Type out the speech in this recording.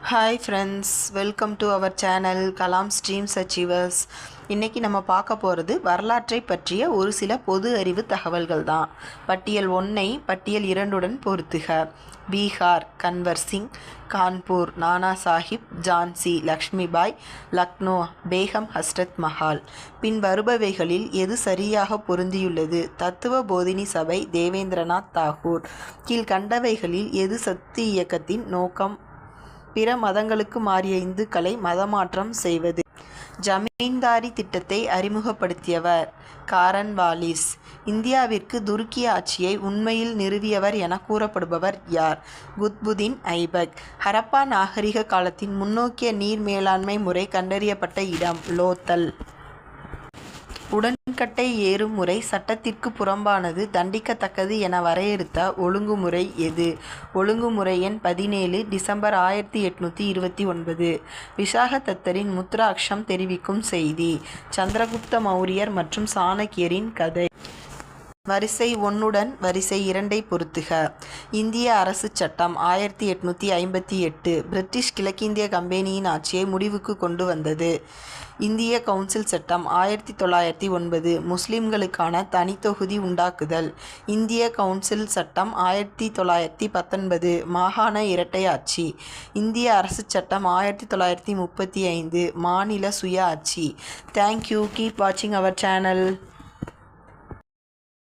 Hi friends, welcome to our channel Kalam streams achievers. இன்றைக்கி நம்ம பார்க்க போகிறது வரலாற்றை பற்றிய ஒரு சில பொது அறிவு தகவல்கள் தான். பட்டியல் 1ஐ பட்டியல் 2உடன் பொருத்துக. பீகார் கன்வர் சிங், கான்பூர் நானா சாஹிப், ஜான்சி லக்ஷ்மிபாய், லக்னோ பேகம் ஹஸ்ரத் மஹால். பின் வருபவைகளில் எது சரியாக பொருந்தியுள்ளது? தத்துவ போதினி சபை, தேவேந்திரநாத் தாகூர். கீழ்கண்டவைகளில் எது சக்தி இயக்கத்தின் நோக்கம்? பிற மதங்களுக்கு மாறிய இந்துக்களை மதமாற்றம் செய்வது. ஜமீன்தாரி திட்டத்தை அறிமுகப்படுத்தியவர் காரன் வாலிஸ். இந்தியாவிற்கு துருக்கி ஆட்சியை உண்மையில் நிறுவியவர் என கூறப்படுபவர் யார்? குத்புதீன் ஐபக். ஹரப்பா நாகரிக காலத்தின் முன்னோக்கிய நீர் மேலாண்மை முறை கண்டறியப்பட்ட இடம் லோத்தல். உடன்கட்டை ஏறும் முறை சட்டத்திற்கு புறம்பானது, தண்டிக்கத்தக்கது என வரையறுத்த ஒழுங்குமுறை எது? ஒழுங்குமுறை எண் 17, டிசம்பர் 1829. விசாகதத்தரின் முத்ராக்ஷம் தெரிவிக்கும் செய்தி. சந்திரகுப்த மௌரியர் மற்றும் சாணக்கியரின் கதை. வரிசை 1உடன் வரிசை 2ஐ பொருத்துக. இந்திய அரசு சட்டம் 1858 பிரிட்டிஷ் கிழக்கிந்திய கம்பெனியின் ஆட்சியை முடிவுக்கு கொண்டு வந்தது. இந்திய கவுன்சில் சட்டம் 1909 முஸ்லிம்களுக்கான தனித்தொகுதி உண்டாக்குதல். இந்திய கவுன்சில் சட்டம் 1919 மாகாண இரட்டை ஆட்சி. இந்திய அரசு சட்டம் 1935 மாநில சுய ஆட்சி. தேங்க்யூ. கீப் வாட்சிங் அவர் சேனல்.